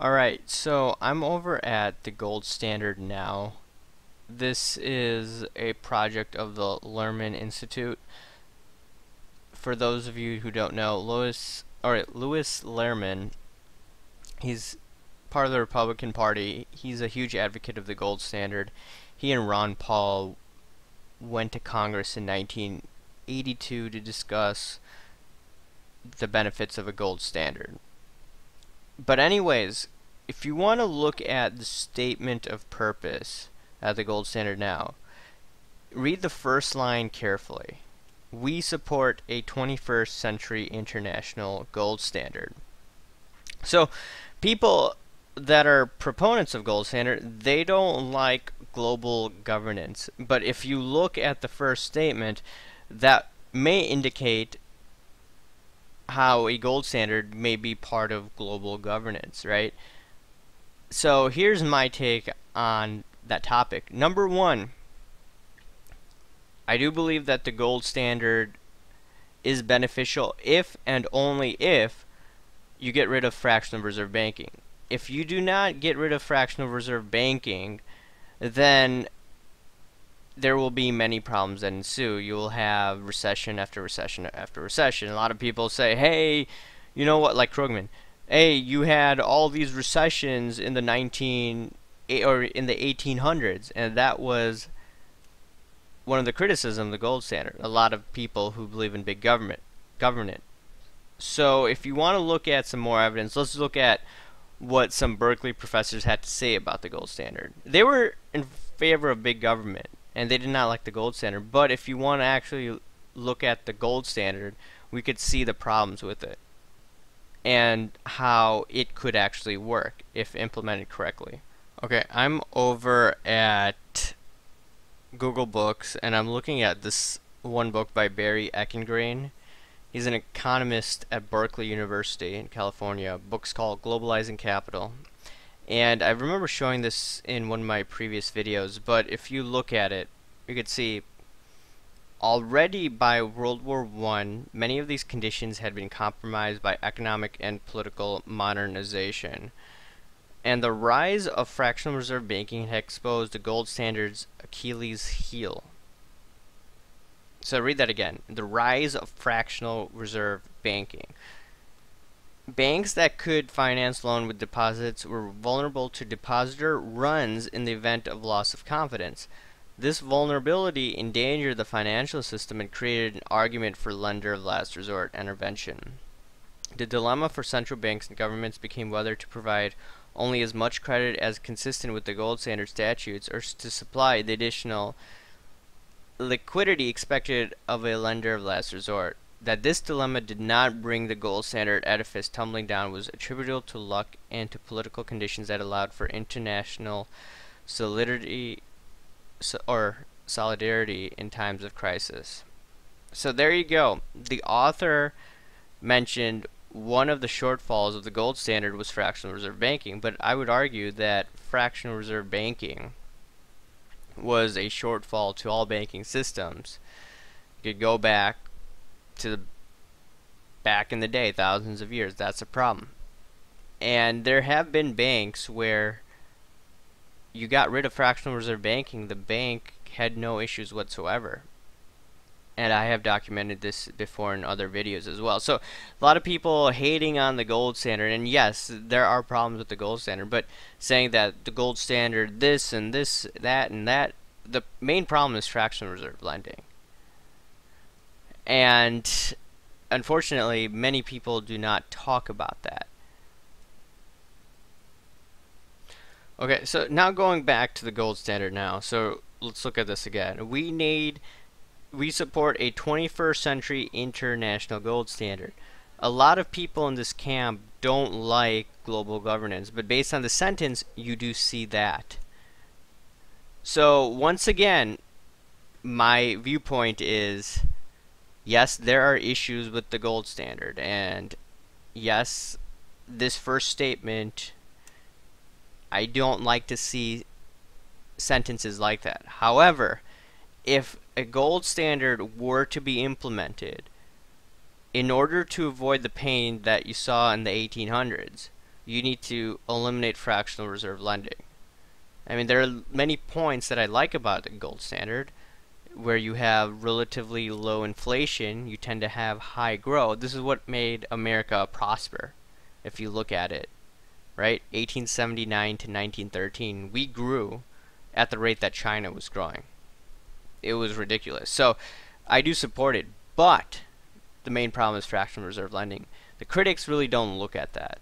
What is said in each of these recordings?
Alright, so I'm over at the Gold Standard now. This is a project of the Lerman Institute. For those of you who don't know, Louis Lerman, he's part of the Republican Party. He's a huge advocate of the Gold Standard. He and Ron Paul went to Congress in 1982 to discuss the benefits of a gold standard. But anyways, if you want to look at the statement of purpose at the gold standard now, read the first line carefully. We support a 21st century international gold standard. So people that are proponents of gold standard, they don't like global governance. But if you look at the first statement, that may indicate how a gold standard may be part of global governance, right? So here's my take on that topic. Number one, I do believe that the gold standard is beneficial if and only if you get rid of fractional reserve banking. If you do not get rid of fractional reserve banking, then there will be many problems that ensue. You will have recession after recession after recession. A lot of people say, hey, you know what, like Krugman, hey, you had all these recessions in the 1800s, and that was one of the criticisms of the gold standard. A lot of people who believe in big government. So if you want to look at some more evidence, let's look at what some Berkeley professors had to say about the gold standard. They were in favor of big government, and they did not like the gold standard. But if you want to actually look at the gold standard, we could see the problems with it and how it could actually work if implemented correctly. Okay, I'm over at Google Books, and I'm looking at this one book by Barry Eichengreen. He's an economist at Berkeley University in California. Book's called Globalizing Capital. And I remember showing this in one of my previous videos, but if you look at it, you could see already by World War I, many of these conditions had been compromised by economic and political modernization. And the rise of fractional reserve banking had exposed the gold standard's Achilles heel. So read that again. The rise of fractional reserve banking. Banks that could finance loan with deposits were vulnerable to depositor runs in the event of loss of confidence. This vulnerability endangered the financial system and created an argument for lender of last resort intervention. The dilemma for central banks and governments became whether to provide only as much credit as consistent with the gold standard statutes or to supply the additional liquidity expected of a lender of last resort. That this dilemma did not bring the gold standard edifice tumbling down was attributable to luck and to political conditions that allowed for international solidarity in times of crisis. So there you go. The author mentioned one of the shortfalls of the gold standard was fractional reserve banking, but I would argue that fractional reserve banking was a shortfall to all banking systems. You could go back in the day, thousands of years. That's a problem. And there have been banks where you got rid of fractional reserve banking, the bank had no issues whatsoever. And I have documented this before in other videos as well. So a lot of people hating on the gold standard, and yes, there are problems with the gold standard, but saying that the gold standard this and this, that and that, the main problem is fractional reserve lending. And unfortunately, many people do not talk about that. Okay, so now going back to the gold standard now. So let's look at this again. We support a 21st century international gold standard. A lot of people in this camp don't like global governance, but based on the sentence, you do see that. So once again, my viewpoint is, yes, there are issues with the gold standard, and yes, this first statement, I don't like to see sentences like that. However, if a gold standard were to be implemented, in order to avoid the pain that you saw in the 1800s, you need to eliminate fractional reserve lending. I mean, there are many points that I like about the gold standard. Where you have relatively low inflation, you tend to have high growth. This is what made America prosper, if you look at it, right? 1879 to 1913, we grew at the rate that China was growing. It was ridiculous. So I do support it, but the main problem is fractional reserve lending. The critics really don't look at that.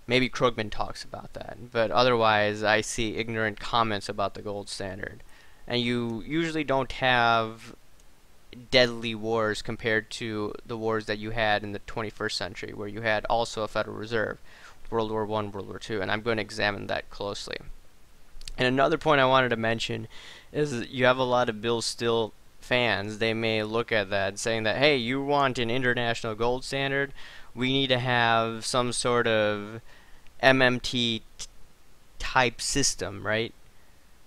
Maybe Krugman talks about that, but otherwise I see ignorant comments about the gold standard. And you usually don't have deadly wars compared to the wars that you had in the 21st century, where you had also a Federal Reserve, World War I, World War II, and I'm going to examine that closely. And another point I wanted to mention is that you have a lot of Bill Still fans. They may look at that saying that, hey, you want an international gold standard, we need to have some sort of MMT type system, right?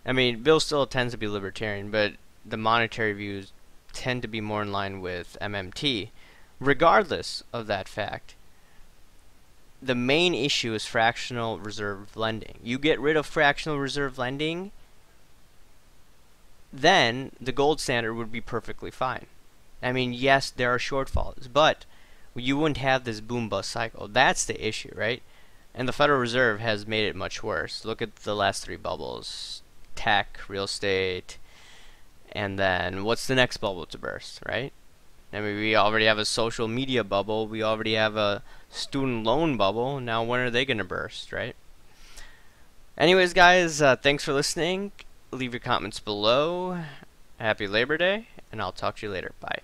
I mean, Bill Still tends to be libertarian, but the monetary views tend to be more in line with MMT. Regardless of that fact, the main issue is fractional reserve lending. You get rid of fractional reserve lending, then the gold standard would be perfectly fine. I mean, yes, there are shortfalls, but you wouldn't have this boom-bust cycle. That's the issue, right? And the Federal Reserve has made it much worse. Look at the last three bubbles. Tech, real estate, and then what's the next bubble to burst, right? I mean, we already have a social media bubble, we already have a student loan bubble, now when are they going to burst, right? Anyways, guys, thanks for listening. Leave your comments below. Happy Labor Day, and I'll talk to you later. Bye.